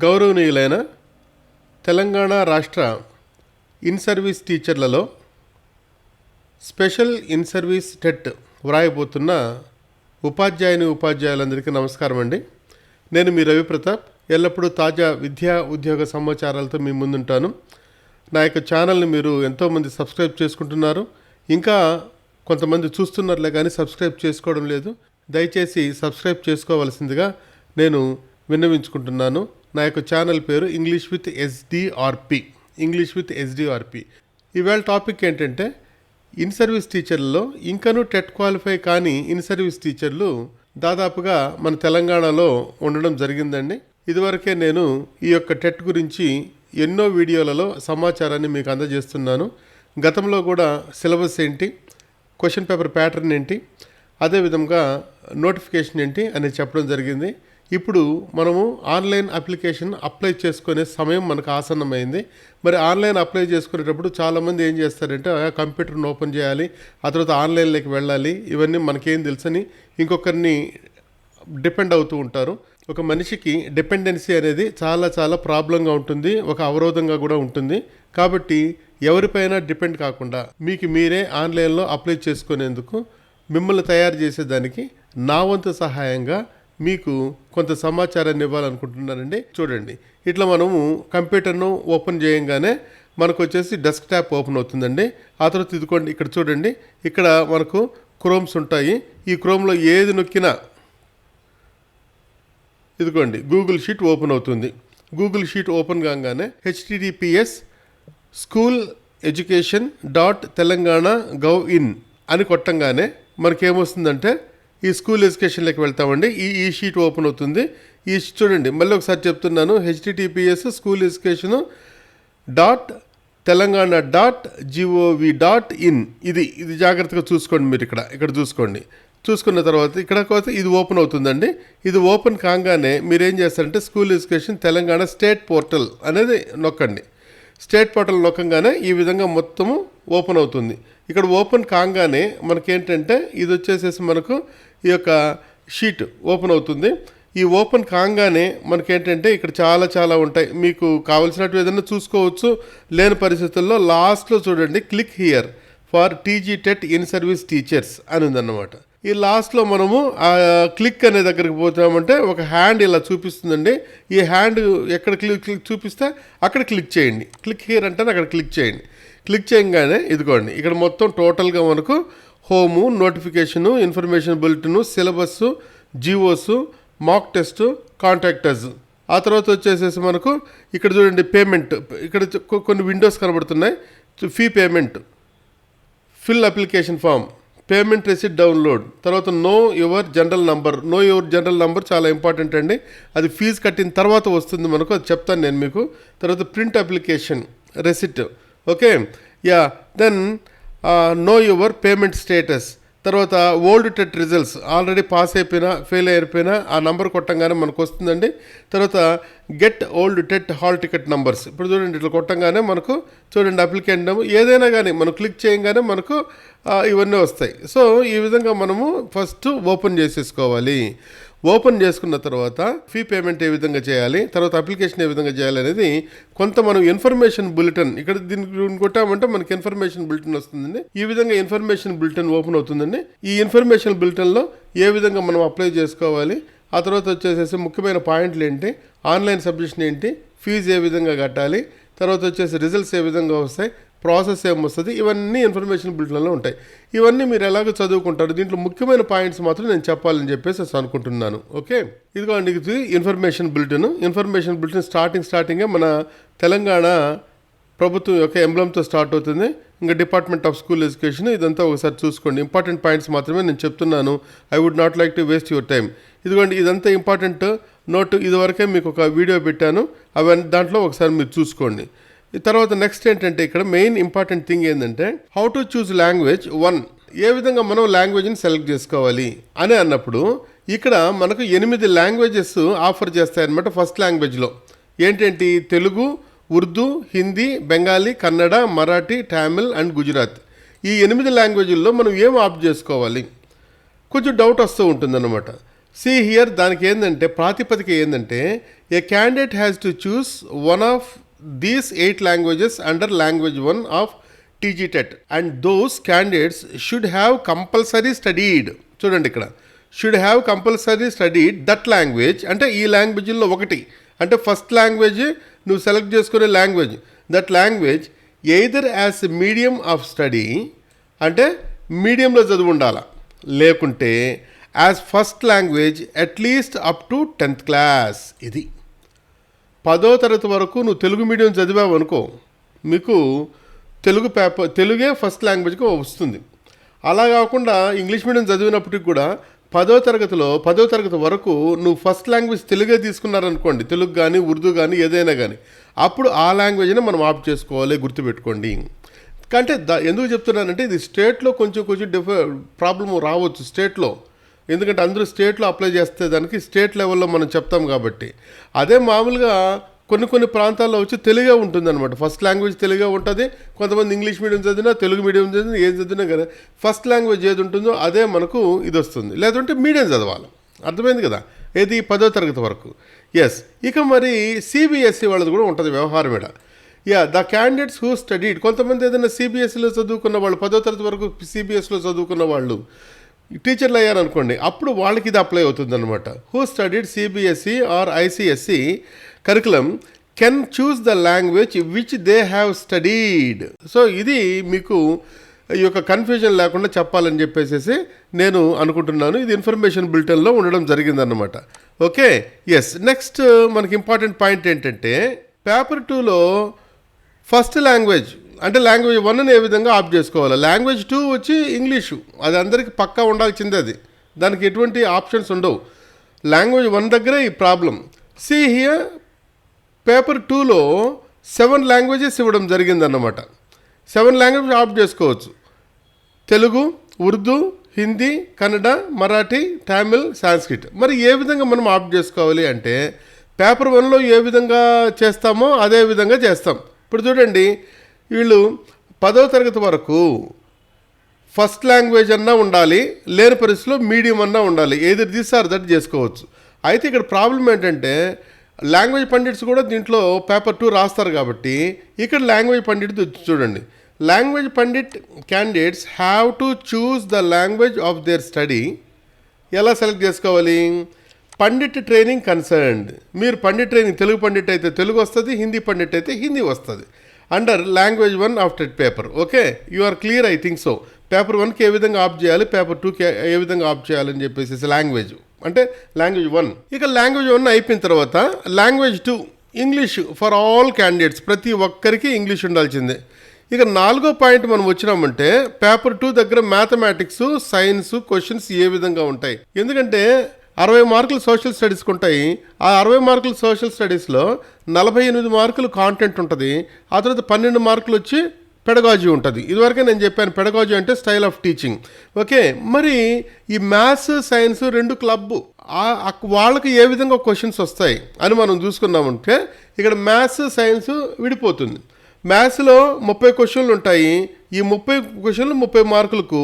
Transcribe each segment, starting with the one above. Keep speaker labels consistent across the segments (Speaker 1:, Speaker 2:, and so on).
Speaker 1: గౌరవనీయులైన తెలంగాణ రాష్ట్ర in service టీచర్లలో స్పెషల్ ఇన్ సర్వీస్ టెట్ వ్రాయబోతున్న ఉపాధ్యాయులందరికీ నమస్కారం అండి. నేను మీ రవి ప్రతాప్. ఎల్లప్పుడూ తాజా విద్యా ఉద్యోగ సమాచారాలతో మీ ముందుంటాను. నా యొక్క ఛానల్ని మీరు ఎంతోమంది సబ్స్క్రైబ్ చేసుకుంటున్నారు, ఇంకా కొంతమంది చూస్తున్నారులే కానీ సబ్స్క్రైబ్ చేసుకోవడం లేదు. దయచేసి సబ్స్క్రైబ్ చేసుకోవాల్సిందిగా నేను విన్నవించుకుంటున్నాను. నా యొక్క ఛానల్ పేరు ఇంగ్లీష్ విత్ ఎస్డిఆర్పి. ఇవాళ టాపిక్ ఏంటంటే, ఇన్ సర్వీస్ టీచర్లలో ఇంకనూ టెట్ క్వాలిఫై కానీ ఇన్ సర్వీస్ టీచర్లు దాదాపుగా మన తెలంగాణలో ఉండడం జరిగిందండి. ఇదివరకే నేను ఈ యొక్క టెట్ గురించి ఎన్నో వీడియోలలో సమాచారాన్ని మీకు అందజేస్తున్నాను. గతంలో కూడా సిలబస్ ఏంటి, క్వశ్చన్ పేపర్ ప్యాటర్న్ ఏంటి, అదేవిధంగా నోటిఫికేషన్ ఏంటి అని చెప్పడం జరిగింది. ఇప్పుడు మనము ఆన్లైన్ అప్లికేషన్ అప్లై చేసుకునే సమయం మనకు ఆసన్నమైంది. మరి ఆన్లైన్ అప్లై చేసుకునేటప్పుడు చాలామంది ఏం చేస్తారంటే, కంప్యూటర్ని ఓపెన్ చేయాలి, ఆ తర్వాత ఆన్లైన్లోకి వెళ్ళాలి, ఇవన్నీ మనకేం తెలుసని ఇంకొకరిని డిపెండ్ అవుతూ ఉంటారు. ఒక మనిషికి డిపెండెన్సీ అనేది చాలా చాలా ప్రాబ్లంగా ఉంటుంది, ఒక అవరోధంగా కూడా ఉంటుంది. కాబట్టి ఎవరిపైనా డిపెండ్ కాకుండా మీకు మీరే ఆన్లైన్లో అప్లై చేసుకునేందుకు మిమ్మల్ని తయారు చేసేదానికి నా వంతు సహాయంగా మీకు కొంత సమాచారాన్ని ఇవ్వాలనుకుంటున్నానండి. చూడండి, ఇట్లా మనము కంప్యూటర్ను ఓపెన్ చేయంగానే మనకు వచ్చేసి డెస్క్టాప్ ఓపెన్ అవుతుందండి. ఆ తర్వాత ఇదిగోండి, ఇక్కడ చూడండి, ఇక్కడ మనకు క్రోమ్స్ ఉంటాయి. ఈ క్రోమ్లో ఏది నొక్కినా ఇదిగోండి గూగుల్ షీట్ ఓపెన్ అవుతుంది. గూగుల్ షీట్ ఓపెన్ కాగానే https://school.education.telangana.gov.in అని కొట్టంగానే మనకేమొస్తుందంటే, ఈ స్కూల్ ఎడ్యుకేషన్లోకి వెళ్తామండి. ఈ షీట్ ఓపెన్ అవుతుంది. ఈ చూడండి, మళ్ళీ ఒకసారి చెప్తున్నాను, https://school.telangana.gov.in. ఇది జాగ్రత్తగా చూసుకోండి. మీరు ఇక్కడ చూసుకోండి. చూసుకున్న తర్వాత ఇక్కడ ఇది ఓపెన్ అవుతుందండి. ఇది ఓపెన్ కాగానే మీరేం చేస్తారంటే, school education Telangana state portal అనేది నొక్కండి. స్టేట్ పోర్టల్ నొక్కగానే ఈ విధంగా మొత్తము ఓపెన్ అవుతుంది. ఇక్కడ ఓపెన్ కాగానే మనకేంటంటే, ఇది వచ్చేసేసి మనకు ఈ యొక్క షీట్ ఓపెన్ అవుతుంది. ఈ ఓపెన్ కాగానే మనకేంటంటే, ఇక్కడ చాలా ఉంటాయి. మీకు కావాల్సినట్టు ఏదైనా చూసుకోవచ్చు. లేని పరిస్థితుల్లో లాస్ట్లో చూడండి, click here for TG TET in service teachers అని ఉందన్నమాట. ఈ లాస్ట్లో మనము ఆ క్లిక్ అనే దగ్గరికి పోతామంటే ఒక హ్యాండ్ ఇలా చూపిస్తుందండి. ఈ హ్యాండ్ ఎక్కడ క్లిక్ చూపిస్తే అక్కడ క్లిక్ చేయండి. క్లిక్ హియర్ అంటే అక్కడ క్లిక్ చేయండి. క్లిక్ చేయగానే ఇదిగోండి, ఇక్కడ మొత్తం టోటల్గా మనకు home, notification, information bulletin, syllabus, GOs, mock test, contactors. ఆ తర్వాత వచ్చేసేసి మనకు ఇక్కడ చూడండి పేమెంట్. ఇక్కడ కొన్ని విండోస్ కనబడుతున్నాయి. Fee payment, fill application form, payment receipt download, తర్వాత నో యువర్ జనరల్ నంబర్ చాలా ఇంపార్టెంట్ అండి. అది ఫీజు కట్టిన తర్వాత వస్తుంది మనకు, అది చెప్తాను నేను మీకు. తర్వాత print application receipt, okay yeah. Then know your payment status. తర్వాత old TET results, already pass అయిపోయినా ఫెయిల్ అయిపోయినా ఆ నంబర్ కొట్టంగానే మనకు వస్తుందండి. తర్వాత get old TET hall ticket numbers. ఇప్పుడు చూడండి, ఇట్లా కొట్టంగానే మనకు చూడండి అప్లికెంట్ ఏదైనా కానీ మనం క్లిక్ చేయగానే మనకు ఇవన్నీ వస్తాయి. సో ఈ విధంగా మనము ఫస్ట్ ఓపెన్ చేసేసుకోవాలి. ఓపెన్ చేసుకున్న తర్వాత ఫీ పేమెంట్ ఏ విధంగా చేయాలి, తర్వాత అప్లికేషన్ ఏ విధంగా చేయాలి అనేది కొంత మనం ఇన్ఫర్మేషన్ బులెటిన్, ఇక్కడ దీనికి కొట్టామంటే మనకి ఇన్ఫర్మేషన్ బులెటిన్ వస్తుందండి. ఈ విధంగా ఇన్ఫర్మేషన్ బులెటిన్ ఓపెన్ అవుతుందండి. ఈ ఇన్ఫర్మేషన్ బులెటిన్లో ఏ విధంగా మనం అప్లై చేసుకోవాలి, ఆ తర్వాత వచ్చేసేసి ముఖ్యమైన పాయింట్లు ఏంటి, ఆన్లైన్ సబ్మిషన్ ఏంటి, ఫీజు ఏ విధంగా కట్టాలి, తర్వాత వచ్చేసి రిజల్ట్స్ ఏ విధంగా వస్తాయి, ప్రాసెస్ ఏమొస్తుంది, ఇవన్నీ ఇన్ఫర్మేషన్ బులెటిన్లో ఉంటాయి. ఇవన్నీ మీరు ఎలాగో చదువుకుంటారు. దీంట్లో ముఖ్యమైన పాయింట్స్ మాత్రం నేను చెప్పాలని చెప్పేసి అనుకుంటున్నాను. ఓకే, ఇదిగోండి, ఇది ఇన్ఫర్మేషన్ బులెటిన్ స్టార్టింగే మన తెలంగాణ ప్రభుత్వం యొక్క ఎంబ్లంతో స్టార్ట్ అవుతుంది. ఇంకా డిపార్ట్మెంట్ ఆఫ్ స్కూల్ ఎడ్యుకేషన్, ఇదంతా ఒకసారి చూసుకోండి. ఇంపార్టెంట్ పాయింట్స్ మాత్రమే నేను చెప్తున్నాను. I would not like to waste your time. ఇదిగోండి, ఇదంతా ఇంపార్టెంట్ నోట్. ఇదివరకే మీకు ఒక వీడియో పెట్టాను, అవన్నీ దాంట్లో ఒకసారి మీరు చూసుకోండి. తర్వాత నెక్స్ట్ ఏంటంటే, ఇక్కడ మెయిన్ ఇంపార్టెంట్ థింగ్ ఏంటంటే, హౌ టు చూస్ లాంగ్వేజ్ 1. ఏ విధంగా మనం లాంగ్వేజ్ని సెలెక్ట్ చేసుకోవాలి అని అన్నప్పుడు, ఇక్కడ మనకు 8 లాంగ్వేజెస్ ఆఫర్ చేస్తాయన్నమాట. ఫస్ట్ లాంగ్వేజ్లో ఏంటంటే తెలుగు, ఉర్దూ, హిందీ, బెంగాలీ, కన్నడ, మరాఠీ, తమిళ్ అండ్ గుజరాత్. ఈ 8 లాంగ్వేజ్ల్లో మనం ఏం ఆప్ట్ చేసుకోవాలి, కొంచెం డౌట్ వస్తూ ఉంటుందన్నమాట. సి హియర్ దానికి ఏంటంటే ప్రాతిపదిక ఏంటంటే a candidate has to choose one of these 8 languages under language 1 of TG TET and those candidates should have compulsory studied. చూడండి ఇక్కడ should have compulsory studied that language అంటే ఈ లాంగ్వేజ్లో ఒకటి అంటే ఫస్ట్ లాంగ్వేజ్ నువ్వు సెలెక్ట్ చేసుకునే language that language either as medium of study అంటే మీడియంలో చదువు ఉండాలా, లేకుంటే as first language at least up to 10th class. ఇది 10వ తరగతి వరకు నువ్వు తెలుగు మీడియం చదివావు అనుకో, మీకు తెలుగే ఫస్ట్ లాంగ్వేజ్గా వస్తుంది. అలా కాకుండా ఇంగ్లీష్ మీడియం చదివినప్పటికి కూడా 10వ తరగతి వరకు నువ్వు ఫస్ట్ లాంగ్వేజ్ తెలుగే తీసుకున్నారనుకోండి, తెలుగు కానీ ఉర్దూ కానీ ఏదైనా కానీ, అప్పుడు ఆ లాంగ్వేజ్ని మనం ఆప్ట్ చేసుకోవాలి, గుర్తుపెట్టుకోండి. అంటే ఎందుకు చెప్తున్నానంటే ఇది స్టేట్లో కొంచెం ప్రాబ్లం రావచ్చు స్టేట్లో, ఎందుకంటే అందరూ స్టేట్లో అప్లై చేస్తే దానికి స్టేట్ లెవెల్లో మనం చెప్తాం కాబట్టి. అదే మామూలుగా కొన్ని ప్రాంతాల్లో వచ్చి తెలుగే ఉంటుంది అనమాట, ఫస్ట్ లాంగ్వేజ్ తెలుగే ఉంటుంది. కొంతమంది ఇంగ్లీష్ మీడియం చదివినా తెలుగు మీడియం చదివినా ఏది చదివినా కదా ఫస్ట్ లాంగ్వేజ్ ఏది ఉంటుందో అదే మనకు ఇది వస్తుంది, లేదంటే మీడియం చదవాలి. అర్థమైంది కదా, ఏది 10వ తరగతి వరకు. ఎస్, ఇక మరి సిబిఎస్ఈ వాళ్ళది కూడా ఉంటుంది వ్యవహారం ఇక్కడ. ద క్యాండిడేట్స్ హూ స్టడీడ్, కొంతమంది ఏదైనా సిబిఎస్ఈలో చదువుకున్న వాళ్ళు 10వ తరగతి వరకు సిబిఎస్ఈలో చదువుకున్న వాళ్ళు టీచర్లు అయ్యారనుకోండి, అప్పుడు వాళ్ళకి ఇది అప్లై అవుతుంది అనమాట. Who studied CBSE or ICSE curriculum can choose the language which they have studied. So ఇది మీకు ఈ యొక్క కన్ఫ్యూజన్ లేకుండా చెప్పాలని చెప్పేసి నేను అనుకుంటున్నాను. ఇది ఇన్ఫర్మేషన్ బులెటిన్లో ఉండడం జరిగిందన్నమాట. Okay, yes. నెక్స్ట్ మనకి ఇంపార్టెంట్ పాయింట్ ఏంటంటే పేపర్ 2లో ఫస్ట్ లాంగ్వేజ్ అంటే లాంగ్వేజ్ 1ని ఏ విధంగా ఆప్ట్ చేసుకోవాలి. లాంగ్వేజ్ 2 వచ్చి ఇంగ్లీషు, అది అందరికీ పక్కా ఉండాల్సిందే, అది దానికి ఎటువంటి ఆప్షన్స్ ఉండవు. లాంగ్వేజ్ 1 దగ్గరే ఈ ప్రాబ్లం. సి హియర్ పేపర్ 2లో 7 లాంగ్వేజెస్ ఇవ్వడం జరిగిందన్నమాట. 7 లాంగ్వేజ్ ఆప్ట్ చేసుకోవచ్చు. తెలుగు, ఉర్దూ, హిందీ, కన్నడ, మరాఠీ, తమిళ్, సాంస్క్రిట్. మరి ఏ విధంగా మనం ఆప్ట్ చేసుకోవాలి అంటే పేపర్ 1లో ఏ విధంగా చేస్తామో అదే విధంగా చేస్తాం. ఇప్పుడు చూడండి, వీళ్ళు 10వ తరగతి వరకు ఫస్ట్ లాంగ్వేజ్ అన్నా ఉండాలి, లేని పరిస్థితిలో మీడియం అన్నా ఉండాలి, ఏది దిస్ ఆర్ దట్ చేసుకోవచ్చు. అయితే ఇక్కడ ప్రాబ్లం ఏంటంటే లాంగ్వేజ్ పండిట్స్ కూడా దీంట్లో పేపర్ 2 రాస్తారు కాబట్టి ఇక్కడ లాంగ్వేజ్ పండిట్ చూడండి. Language Pandit candidates have to choose the language of their study. ఎలా సెలెక్ట్ చేసుకోవాలి? Pandit training concerned. మీరు పండిట్ ట్రైనింగ్ తెలుగు పండిట్ అయితే తెలుగు వస్తుంది, హిందీ పండిట్ అయితే హిందీ వస్తుంది. Under language 1 after paper. Okay, you are clear, I think so. Paper 1కి ఏ విధంగా ఆప్ట్ చేయాలి, పేపర్ 2కి ఏ విధంగా ఆప్ట్ చేయాలని చెప్పేసి లాంగ్వేజ్ అంటే లాంగ్వేజ్ 1. ఇక లాంగ్వేజ్ 1 అయిపోయిన తర్వాత language 2 English for all candidates, ప్రతి ఒక్కరికి ఇంగ్లీష్ ఉండాల్సిందే. ఇక 4వ పాయింట్ మనం వచ్చినామంటే పేపర్ 2 దగ్గర మ్యాథమెటిక్స్, సైన్స్ క్వశ్చన్స్ ఏ విధంగా ఉంటాయి. ఎందుకంటే 60 మార్కులు సోషల్ స్టడీస్కి ఉంటాయి. ఆ 60 మార్కులు సోషల్ స్టడీస్లో 48 మార్కులు కాంటెంట్ ఉంటుంది. ఆ తర్వాత 12 మార్కులు వచ్చి పెడగాజీ ఉంటుంది. ఇదివరకే నేను చెప్పాను, పెడగాజీ అంటే స్టైల్ ఆఫ్ టీచింగ్. ఓకే, మరి ఈ మ్యాథ్స్ సైన్స్ 2 క్లబ్బు వాళ్ళకి ఏ విధంగా క్వశ్చన్స్ వస్తాయి అని మనం చూసుకున్నామంటే ఇక్కడ మ్యాథ్స్ సైన్స్ విడిపోతుంది. మ్యాథ్స్లో 30 క్వశ్చన్లు ఉంటాయి. ఈ 30 క్వశ్చన్లు 30 మార్కులకు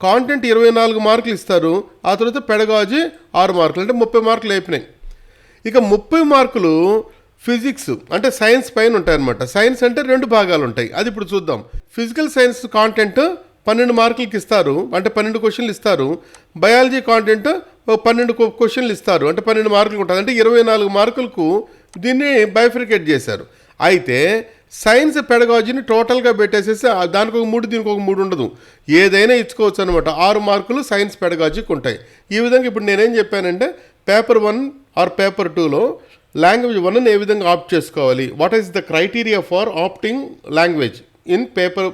Speaker 1: కాంటెంట్ 24 మార్కులు ఇస్తారు. ఆ తర్వాత పెడగాజీ 6 మార్కులు, అంటే 30 మార్కులు అయిపోయినాయి. ఇక 30 మార్కులు ఫిజిక్స్ అంటే సైన్స్ పైన ఉంటాయన్నమాట. సైన్స్ అంటే 2 భాగాలు ఉంటాయి, అది ఇప్పుడు చూద్దాం. ఫిజికల్ సైన్స్ కాంటెంట్ 12 మార్కులకి ఇస్తారు, అంటే 12 క్వశ్చన్లు ఇస్తారు. బయాలజీ కాంటెంట్ 12 క్వశ్చన్లు ఇస్తారు, అంటే 12 మార్కులు ఉంటుంది, అంటే 24 మార్కులకు దీన్ని బైఫ్రికేట్ చేశారు. అయితే సైన్స్ పెడగాజీని టోటల్గా పెట్టేసేసి దానికి ఒక 3 దీనికి ఒక 3 ఉండదు, ఏదైనా ఇచ్చుకోవచ్చు అనమాట. 6 మార్కులు సైన్స్ పెడగాజీకి ఉంటాయి. ఈ విధంగా ఇప్పుడు నేనేం చెప్పానంటే పేపర్ 1 ఆర్ పేపర్ 2లో లాంగ్వేజ్ 1ని ఏ విధంగా ఆప్ట్ చేసుకోవాలి, what is the criteria for opting language in paper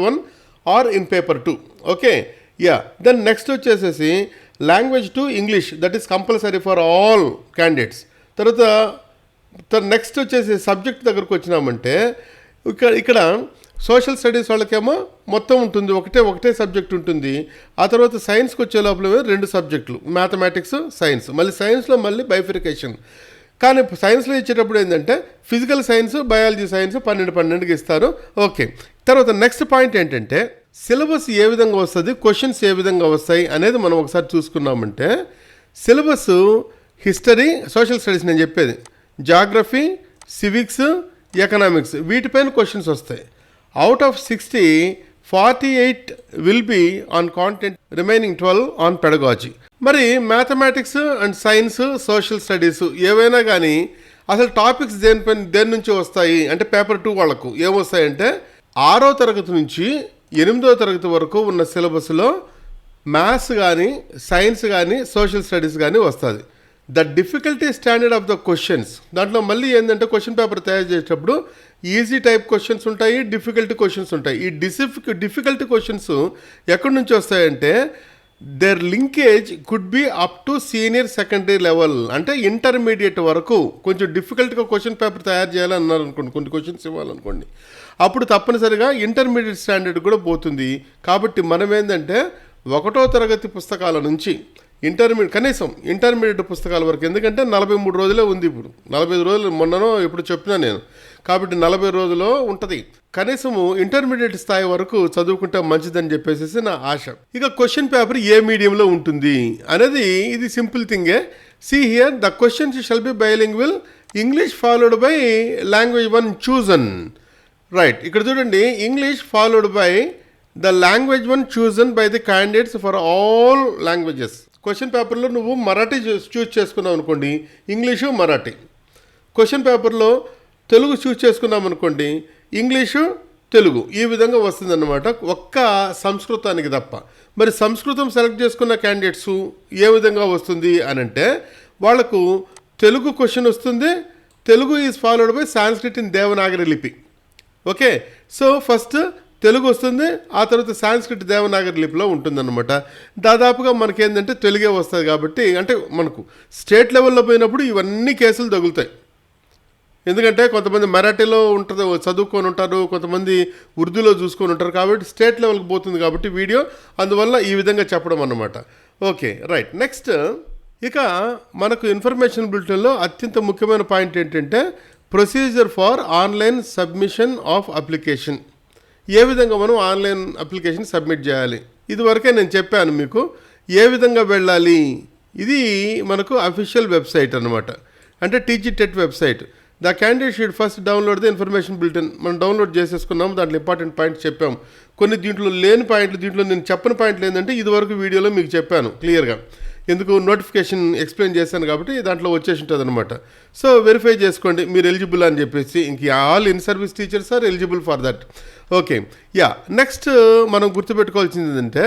Speaker 1: 1 or in paper 2. Okay, yeah. Then next వచ్చేసేసి language 2 English, that is compulsory for all candidates. తర్వాత నెక్స్ట్ వచ్చేసి సబ్జెక్ట్ దగ్గరకు వచ్చినామంటే ఇక్కడ సోషల్ స్టడీస్ వాళ్ళకేమో మొత్తం ఉంటుంది, ఒకటే సబ్జెక్ట్ ఉంటుంది. ఆ తర్వాత సైన్స్కి వచ్చే లోపల 2 సబ్జెక్టులు, మ్యాథమెటిక్స్, సైన్స్. మళ్ళీ సైన్స్లో మళ్ళీ బైఫికేషన్. కానీ సైన్స్లో ఇచ్చేటప్పుడు ఏంటంటే ఫిజికల్ సైన్స్, బయాలజీ సైన్స్ 12కి ఇస్తారు. ఓకే, తర్వాత నెక్స్ట్ పాయింట్ ఏంటంటే సిలబస్ ఏ విధంగా వస్తుంది, క్వశ్చన్స్ ఏ విధంగా వస్తాయి అనేది మనం ఒకసారి చూసుకున్నామంటే సిలబస్ హిస్టరీ, సోషల్ స్టడీస్ నేను చెప్పేది, జాగ్రఫీ, సివిక్స్, ఎకనామిక్స్ వీటిపైన క్వశ్చన్స్ వస్తాయి. Out of 60, 48 will be on content, remaining 12 on pedagogy. మరి mathematics and science, social studies ఏవైనా కానీ అసలు టాపిక్స్ దేని నుంచి వస్తాయి అంటే పేపర్ 2 వాళ్ళకు ఏమొస్తాయంటే 6వ తరగతి నుంచి 8వ తరగతి వరకు ఉన్న సిలబస్లో మ్యాథ్స్ కానీ, సైన్స్ కానీ, సోషల్ స్టడీస్ కానీ వస్తుంది. The difficulty standard of the questions, దాంట్లో మళ్ళీ ఏంటంటే క్వశ్చన్ పేపర్ తయారు చేసేటప్పుడు ఈజీ టైప్ క్వశ్చన్స్ ఉంటాయి, డిఫికల్టీ క్వశ్చన్స్ ఉంటాయి. ఈ డిఫికల్టీ క్వశ్చన్స్ ఎక్కడి నుంచి వస్తాయంటే there linkage could be up to senior secondary level, అంటే ఇంటర్మీడియట్ వరకు కొంచెం డిఫికల్ట్గా క్వశ్చన్ పేపర్ తయారు చేయాలన్నారు అనుకోండి, కొన్ని క్వశ్చన్స్ ఇవ్వాలనుకోండి, అప్పుడు తప్పనిసరిగా ఇంటర్మీడియట్ స్టాండర్డ్ కూడా పోతుంది. కాబట్టి మనం ఏంటంటే 1వ తరగతి పుస్తకాల నుంచి కనీసం ఇంటర్మీడియట్ పుస్తకాల వరకు, ఎందుకంటే 43 రోజులే ఉంది ఇప్పుడు, 45 రోజులు మొన్ననో ఎప్పుడు చెప్పినా నేను, కాబట్టి 40 రోజుల్లో ఉంటుంది. కనీసము ఇంటర్మీడియట్ స్థాయి వరకు చదువుకుంటే మంచిదని చెప్పేసి నా ఆశ. ఇక క్వశ్చన్ పేపర్ ఏ మీడియంలో ఉంటుంది అనేది ఇది సింపుల్ థింగే. See here the questions shall be bilingual, English followed by language 1 chosen. Right, ఇక్కడ చూడండి, English followed by the language 1 chosen by the candidates for all languages. Question పేపర్లో నువ్వు మరాఠీ చూస్ చేసుకున్నావు అనుకోండి, ఇంగ్లీషు మరాఠీ. క్వశ్చన్ పేపర్లో తెలుగు చూస్ చేసుకున్నాం అనుకోండి, ఇంగ్లీషు తెలుగు, ఈ విధంగా వస్తుందన్నమాట, ఒక్క సంస్కృతానికి తప్ప. మరి సంస్కృతం సెలెక్ట్ చేసుకున్న క్యాండిడేట్స్ ఏ విధంగా వస్తుంది అని అంటే వాళ్లకు తెలుగు క్వశ్చన్ వస్తుంది, Telugu is followed by Sanskrit in Devanagari లిపి. ఓకే, సో ఫస్ట్ తెలుగు వస్తుంది, ఆ తర్వాత సాంస్క్రిట్ దేవనాగరి లిపిలో ఉంటుందన్నమాట. దాదాపుగా మనకేంటంటే తెలుగే వస్తుంది కాబట్టి, అంటే మనకు స్టేట్ లెవెల్లో పోయినప్పుడు ఇవన్నీ కేసులు తగులుతాయి. ఎందుకంటే కొంతమంది మరాఠీలో ఉంటుంది చదువుకొని ఉంటారు, కొంతమంది ఉర్దూలో చూసుకొని ఉంటారు, కాబట్టి స్టేట్ లెవెల్కి పోతుంది కాబట్టి వీడియో, అందువల్ల ఈ విధంగా చెప్పడం అన్నమాట. Okay, right. నెక్స్ట్ ఇక మనకు ఇన్ఫర్మేషన్ బులెటిన్లో అత్యంత ముఖ్యమైన పాయింట్ ఏంటంటే procedure for online submission of application. ఏ విధంగా మనం ఆన్లైన్ అప్లికేషన్ సబ్మిట్ చేయాలి, ఇదివరకే నేను చెప్పాను మీకు ఏ విధంగా వెళ్ళాలి. ఇది మనకు అఫీషియల్ వెబ్సైట్ అన్నమాట, అంటే TGTET website. The candidate should first download the information bulletin. మనం డౌన్లోడ్ చేసేసుకున్నాము, దాంట్లో ఇంపార్టెంట్ పాయింట్స్ చెప్పాము. కొన్ని దీంట్లో లేని పాయింట్లు, దీంట్లో నేను చెప్పని పాయింట్లు ఏంటంటే ఇదివరకు వీడియోలో మీకు చెప్పాను క్లియర్గా, ఎందుకు నోటిఫికేషన్ ఎక్స్ప్లెయిన్ చేశాను కాబట్టి దాంట్లో వచ్చేసి ఉంటుంది అనమాట. సో వెరిఫై చేసుకోండి మీరు ఎలిజిబుల్ అని చెప్పేసి. ఇంక all in service teachers are eligible for that. Okay, yeah. Next మనం గుర్తుపెట్టుకోవాల్సింది ఏంటంటే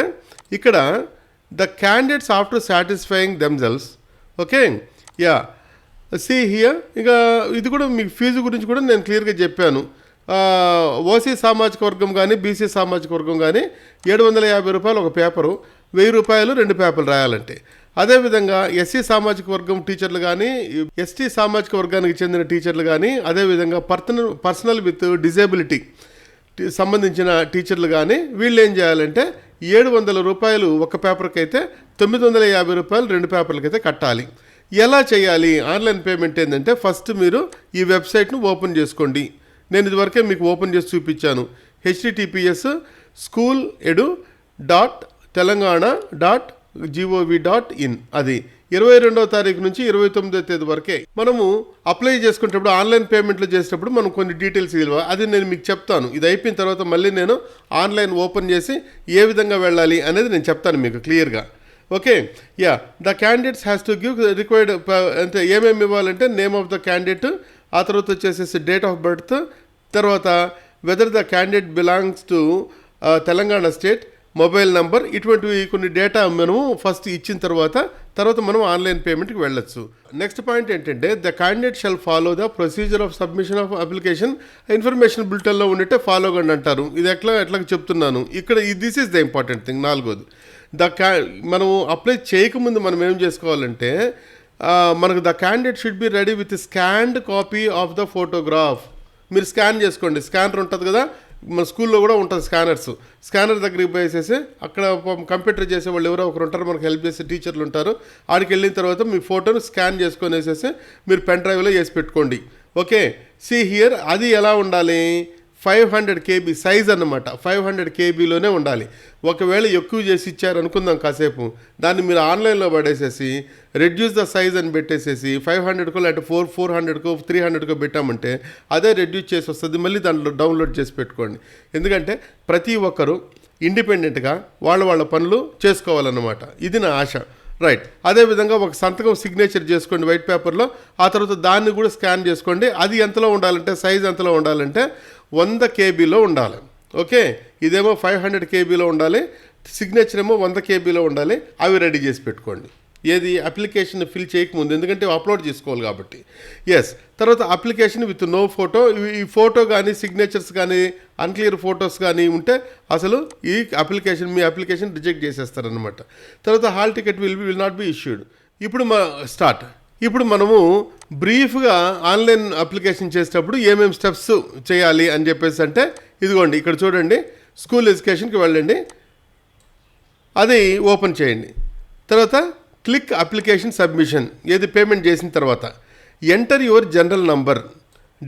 Speaker 1: ఇక్కడ the candidates after satisfying themselves. Okay, yeah, see here. ఇక ఇది కూడా మీకు ఫీజు గురించి కూడా నేను క్లియర్గా చెప్పాను. ఓసీ సామాజిక వర్గం కానీ, బీసీ సామాజిక వర్గం కానీ 750 రూపాయలు ఒక పేపరు, 1000 రూపాయలు 2 పేపర్లు రాయాలంటే. అదేవిధంగా ఎస్సీ సామాజిక వర్గం టీచర్లు కానీ, ఎస్టీ సామాజిక వర్గానికి చెందిన టీచర్లు కానీ, అదేవిధంగా పర్సనల్ విత్ డిజేబిలిటీ సంబంధించిన టీచర్లు కానీ వీళ్ళు ఏం చేయాలంటే 700 రూపాయలు ఒక పేపర్కి అయితే 950 రూపాయలు 2 పేపర్లకైతే కట్టాలి. ఎలా చేయాలి ఆన్లైన్ పేమెంట్ ఏంటంటే ఫస్ట్ మీరు ఈ వెబ్సైట్ను ఓపెన్ చేసుకోండి. నేను ఇదివరకే మీకు ఓపెన్ చేసి చూపించాను. https://school.edu.telangana.gov.in. అది 22వ తారీఖు నుంచి 29వ తేదీ వరకే మనము అప్లై చేసుకునేటప్పుడు ఆన్లైన్ పేమెంట్లు చేసేటప్పుడు మనం కొన్ని డీటెయిల్స్ ఇవ్వాలి. అది నేను మీకు చెప్తాను. ఇది అయిపోయిన తర్వాత మళ్ళీ నేను ఆన్లైన్ ఓపెన్ చేసి ఏ విధంగా వెళ్ళాలి అనేది నేను చెప్తాను మీకు క్లియర్గా. Okay, yeah. The candidates has to give required, అంటే ఏమేమి ఇవ్వాలంటే నేమ్ ఆఫ్ ద క్యాండిడేట్, ఆ తర్వాత వచ్చేసేసి డేట్ ఆఫ్ బర్త్, తర్వాత whether the candidate belongs to Telangana state, mobile number, ఇటువంటివి కొన్ని డేటా మనము ఫస్ట్ ఇచ్చిన తర్వాత మనం ఆన్లైన్ పేమెంట్కి వెళ్ళొచ్చు. నెక్స్ట్ పాయింట్ ఏంటంటే the candidate shall follow the procedure of submission of application. Information బులెటిన్లో ఉంటే ఫాలో కండి అంటారు. ఇది ఎట్లా చెప్తున్నాను ఇక్కడ. This is the important thing. 4వది, మనం అప్లై చేయకముందు మనం ఏం చేసుకోవాలంటే మనకు the candidate should be ready with scanned copy of the photograph. మీరు స్కాన్ చేసుకోండి, స్కానర్ ఉంటుంది కదా, మన స్కూల్లో కూడా ఉంటుంది స్కానర్స్. స్కానర్ దగ్గరికి పోయేసేసి అక్కడ కంప్యూటర్ చేసే వాళ్ళు ఎవరో ఒకరు ఉంటారు, మనకు హెల్ప్ చేసే టీచర్లు ఉంటారు. ఆడికి వెళ్ళిన తర్వాత మీ ఫోటోను స్కాన్ చేసుకొని వేసేసి మీరు పెన్ డ్రైవ్లో వేసి పెట్టుకోండి. Okay, see here. అది ఎలా ఉండాలి, 500 KB సైజ్ అన్నమాట. 500 KBలోనే ఉండాలి. ఒకవేళ ఎక్కువ చేసి ఇచ్చారు అనుకుందాం కాసేపు, దాన్ని మీరు ఆన్లైన్లో పడేసేసి రెడ్యూస్ ద సైజ్ అని పెట్టేసేసి 500కో లేకపోతే 400కో 300కో పెట్టామంటే అదే రెడ్యూస్ చేసి వస్తుంది. మళ్ళీ దాంట్లో డౌన్లోడ్ చేసి పెట్టుకోండి. ఎందుకంటే ప్రతి ఒక్కరు ఇండిపెండెంట్గా వాళ్ళ పనులు చేసుకోవాలన్నమాట. ఇది నా ఆశ. రైట్. అదేవిధంగా ఒక సంతకం సిగ్నేచర్ చేసుకోండి వైట్ పేపర్లో. ఆ తర్వాత దాన్ని కూడా స్కాన్ చేసుకోండి. అది ఎంతలో ఉండాలంటే, సైజ్ ఎంతలో ఉండాలంటే 100 KBలో ఉండాలి. ఓకే, ఇదేమో 500 KBలో ఉండాలి, సిగ్నేచర్ ఏమో 100 KBలో ఉండాలి. అవి రెడీ చేసి పెట్టుకోండి. ఏది అప్లికేషన్ ఫిల్ చేయకముందు, ఎందుకంటే అప్లోడ్ చేసుకోవాలి కాబట్టి. ఎస్. తర్వాత అప్లికేషన్ విత్ నో ఫోటో. ఈ ఫోటో కానీ సిగ్నేచర్స్ కానీ అన్క్లియర్ ఫొటోస్ కానీ ఉంటే అసలు ఈ మీ అప్లికేషన్ రిజెక్ట్ చేసేస్తారనమాట. తర్వాత hall ticket will not be issued. ఇప్పుడు మనము బ్రీఫ్గా ఆన్లైన్ అప్లికేషన్ చేసేటప్పుడు ఏమేమి స్టెప్స్ చేయాలి అని చెప్పేసి అంటే, ఇదిగోండి ఇక్కడ చూడండి, స్కూల్ ఎడ్యుకేషన్కి వెళ్ళండి, అది ఓపెన్ చేయండి. తర్వాత క్లిక్ అప్లికేషన్ సబ్మిషన్, ఏది పేమెంట్ చేసిన తర్వాత enter your general number,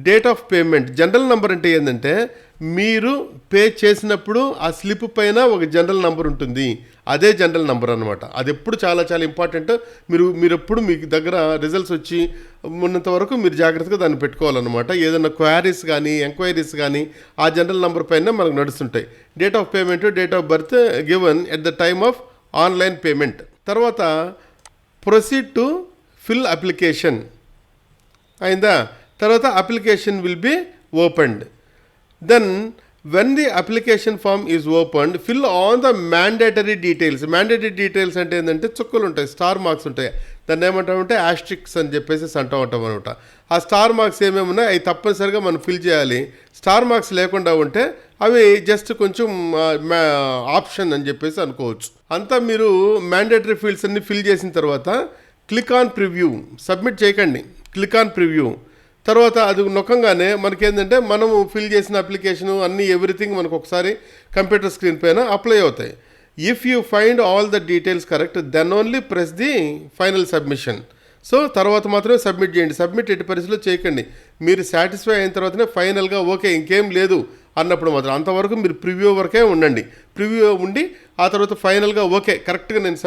Speaker 1: date of payment. General number అంటే ఏంటంటే మీరు పే చేసినప్పుడు ఆ స్లిప్ పైన ఒక జనరల్ నంబర్ ఉంటుంది, అదే జనరల్ నంబర్ అనమాట. అది ఎప్పుడు చాలా చాలా ఇంపార్టెంట్. మీరు ఎప్పుడు మీకు దగ్గర రిజల్ట్స్ వచ్చి ఉన్నంత వరకు మీరు జాగ్రత్తగా దాన్ని పెట్టుకోవాలన్నమాట. ఏదైనా క్వారీస్ కానీ ఎంక్వైరీస్ కానీ ఆ జనరల్ నంబర్ పైన మనకు నడుస్తుంటాయి. Date of payment, date of birth given at the time of online payment. తర్వాత ప్రొసీడ్ టు ఫిల్ అప్లికేషన్ అయిందా. తర్వాత application will be opened. Then when the application form is opened, fill on the mandatory details. Mandatory details అంటే ఏంటంటే చుక్కలు ఉంటాయి, star marks ఉంటాయి. దాన్ని ఏమంటామంటే యాస్ట్రిక్స్ అని చెప్పేసి అంటాం అనమాట. ఆ స్టార్ మార్క్స్ ఏమేమి ఉన్నాయి అవి తప్పనిసరిగా మనం ఫిల్ చేయాలి. స్టార్ మార్క్స్ లేకుండా ఉంటే అవి జస్ట్ కొంచెం ఆప్షన్ అని చెప్పేసి అనుకోవచ్చు. అంతా మీరు మ్యాండేటరీ ఫీల్డ్స్ అన్ని ఫిల్ చేసిన తర్వాత క్లిక్ ఆన్ ప్రివ్యూ. సబ్మిట్ చేయకండి, క్లిక్ ఆన్ ప్రివ్యూ. తర్వాత అది నొక్కంగానే మనకేంటంటే మనము ఫిల్ చేసిన అప్లికేషను అన్నీ ఎవ్రీథింగ్ మనకు ఒకసారి కంప్యూటర్ స్క్రీన్ పైన అప్లై అవుతాయి. If you find all the details correct then only press the final submission. So తర్వాత మాత్రమే సబ్మిట్ చేయండి. సబ్మిట్ ఎట్టి పరిస్థితిలో చేయకండి. మీరు సాటిస్ఫై అయిన తర్వాతనే ఫైనల్గా ఓకే ఇంకేం లేదు అన్నప్పుడు మాత్రం, అంతవరకు మీరు ప్రివ్యూ వరకే ఉండండి. ప్రివ్యూ ఉండి ఆ తర్వాత ఫైనల్గా ఓకే కరెక్ట్గా నేను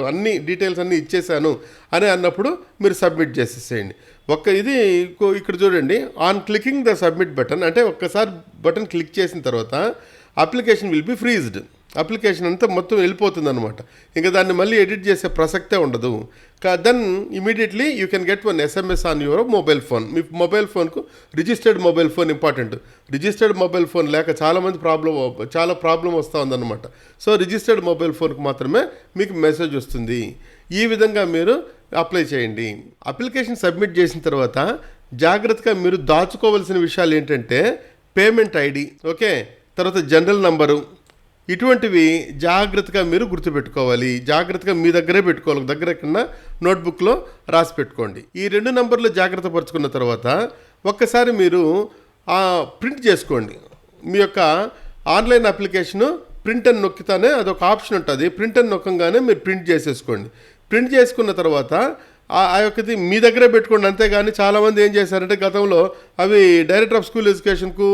Speaker 1: అన్ని డీటెయిల్స్ అన్నీ ఇచ్చేసాను అని అన్నప్పుడు మీరు సబ్మిట్ చేసేసేయండి. ఇది ఇక్కడ చూడండి, on clicking the submit button అంటే ఒక్కసారి బటన్ క్లిక్ చేసిన తర్వాత application will B freezed. Application అంతా మొత్తం వెళ్ళిపోతుంది అనమాట. ఇంకా దాన్ని మళ్ళీ ఎడిట్ చేసే ప్రసక్తే ఉండదు. Then immediately you can get one SMS on your mobile phone. మీ మొబైల్ ఫోన్కు registered mobile phone important. Registered mobile phone లేక చాలా ప్రాబ్లం వస్తూ ఉందన్నమాట. సో రిజిస్టర్డ్ మొబైల్ ఫోన్కి మాత్రమే మీకు మెసేజ్ వస్తుంది. ఈ విధంగా మీరు అప్లై చేయండి. అప్లికేషన్ సబ్మిట్ చేసిన తర్వాత జాగ్రత్తగా మీరు దాచుకోవాల్సిన విషయాలు ఏంటంటే పేమెంట్ ID, ఓకే, తర్వాత జనరల్ నంబరు, ఇటువంటివి జాగ్రత్తగా మీరు గుర్తుపెట్టుకోవాలి. జాగ్రత్తగా మీ దగ్గరే పెట్టుకోవాలి, దగ్గర కన్నా నోట్బుక్లో రాసి పెట్టుకోండి. ఈ 2 నంబర్లు జాగ్రత్త పరుచుకున్న తర్వాత ఒక్కసారి మీరు ప్రింట్ చేసుకోండి. మీ యొక్క ఆన్లైన్ అప్లికేషను ప్రింట్ అని నొక్కితేనే అదొక ఆప్షన్ ఉంటుంది. ప్రింట్ అని నొక్కగానే మీరు ప్రింట్ చేసేసుకోండి. ప్రింట్ చేసుకున్న తర్వాత ఆ యొక్కది మీ దగ్గరే పెట్టుకోండి. అంతేగాని చాలామంది ఏం చేశారంటే గతంలో అవి డైరెక్టర్ ఆఫ్ స్కూల్ ఎడ్యుకేషన్కు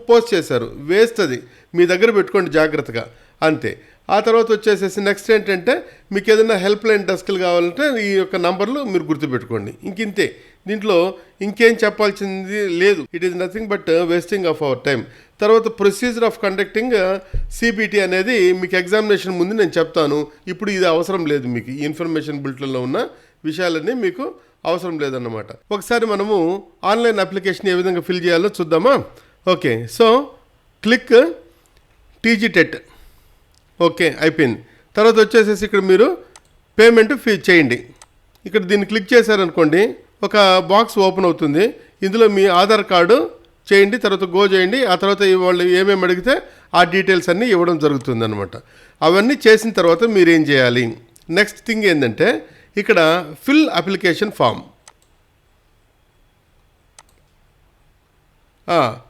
Speaker 1: పోస్ట్ చేశారు. వేస్ట్. అది మీ దగ్గర పెట్టుకోండి జాగ్రత్తగా, అంతే. ఆ తర్వాత వచ్చేసేసి నెక్స్ట్ ఏంటంటే మీకు ఏదైనా హెల్ప్ లైన్ డెస్క్లు కావాలంటే ఈ యొక్క నంబర్లు మీరు గుర్తుపెట్టుకోండి. ఇంతే, దీంట్లో ఇంకేం చెప్పాల్సింది లేదు. It is nothing but wasting of our time. తర్వాత ప్రొసీజర్ ఆఫ్ కండక్టింగ్ CBT అనేది మీకు ఎగ్జామినేషన్ ముందు నేను చెప్తాను. ఇప్పుడు ఇది అవసరం లేదు, మీకు ఈ ఇన్ఫర్మేషన్ బులెటిన్లో ఉన్న విషయాలన్నీ మీకు అవసరం లేదన్నమాట. ఒకసారి మనము ఆన్లైన్ అప్లికేషన్ ఏ విధంగా ఫిల్ చేయాలో చూద్దామా. Okay, so click TGTET. Okay, అయిపోయింది. తర్వాత వచ్చేసేసి ఇక్కడ మీరు పేమెంట్ చేయండి. ఇక్కడ దీన్ని క్లిక్ చేశారనుకోండి, ఒక బాక్స్ ఓపెన్ అవుతుంది. ఇందులో మీ ఆధార్ కార్డు చేయండి, తర్వాత గో చేయండి. ఆ తర్వాత వాళ్ళు ఏమేమి అడిగితే ఆ డీటెయిల్స్ అన్నీ ఇవ్వడం జరుగుతుంది అనమాట. అవన్నీ చేసిన తర్వాత మీరు ఏం చేయాలి, నెక్స్ట్ థింగ్ ఏంటంటే ఇక్కడ fill application form.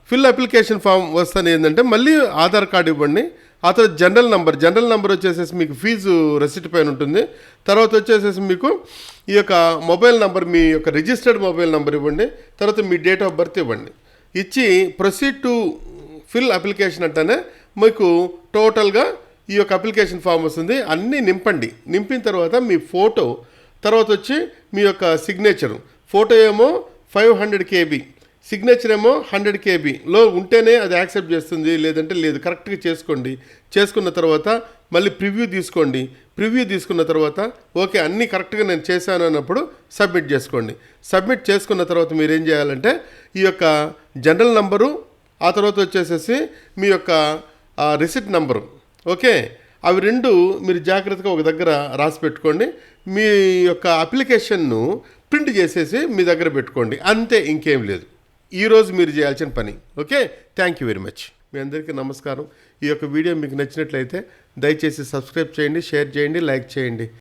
Speaker 1: Fill application form వస్తాను ఏంటంటే మళ్ళీ ఆధార్ కార్డు ఇవ్వండి. ఆ తర్వాత జనరల్ నంబర్ వచ్చేసేసి మీకు ఫీజు రెసిట్ పైన ఉంటుంది. తర్వాత వచ్చేసేసి మీకు ఈ యొక్క మొబైల్ నంబర్, మీ యొక్క రిజిస్టర్డ్ మొబైల్ నంబర్ ఇవ్వండి. తర్వాత మీ డేట్ ఆఫ్ బర్త్ ఇవ్వండి. ఇచ్చి ప్రొసీడ్ టు ఫిల్ అప్లికేషన్ అంటేనే మీకు టోటల్గా ఈ యొక్క అప్లికేషన్ ఫామ్ వస్తుంది. అన్నీ నింపండి. నింపిన తర్వాత మీ ఫోటో, తర్వాత వచ్చి మీ యొక్క సిగ్నేచరు. ఫోటో ఏమో 500 KB, సిగ్నేచర్ ఏమో 100 KBలో ఉంటేనే అది యాక్సెప్ట్ చేస్తుంది, లేదంటే లేదు. కరెక్ట్గా చేసుకోండి. చేసుకున్న తర్వాత మళ్ళీ ప్రివ్యూ తీసుకోండి. ప్రివ్యూ తీసుకున్న తర్వాత ఓకే అన్నీ కరెక్ట్గా నేను చేశాను అన్నప్పుడు సబ్మిట్ చేసుకోండి. సబ్మిట్ చేసుకున్న తర్వాత మీరు ఏం చేయాలంటే ఈ యొక్క జనరల్ నంబరు, ఆ తర్వాత వచ్చేసేసి మీ యొక్క రిసిప్ట్ నంబరు, ఓకే, అవి రెండు మీరు జాగ్రత్తగా ఒక దగ్గర రాసి పెట్టుకోండి. మీ యొక్క అప్లికేషన్ను ప్రింట్ చేసేసి మీ దగ్గర పెట్టుకోండి. అంతే, ఇంకేం లేదు. ఈరోజు మీరు చేయాల్సిన పని. Okay, thank you very much. మీ అందరికీ నమస్కారం. ఈ యొక్క వీడియో మీకు నచ్చినట్లయితే దయచేసి సబ్స్క్రైబ్ చేయండి, షేర్ చేయండి, లైక్ చేయండి.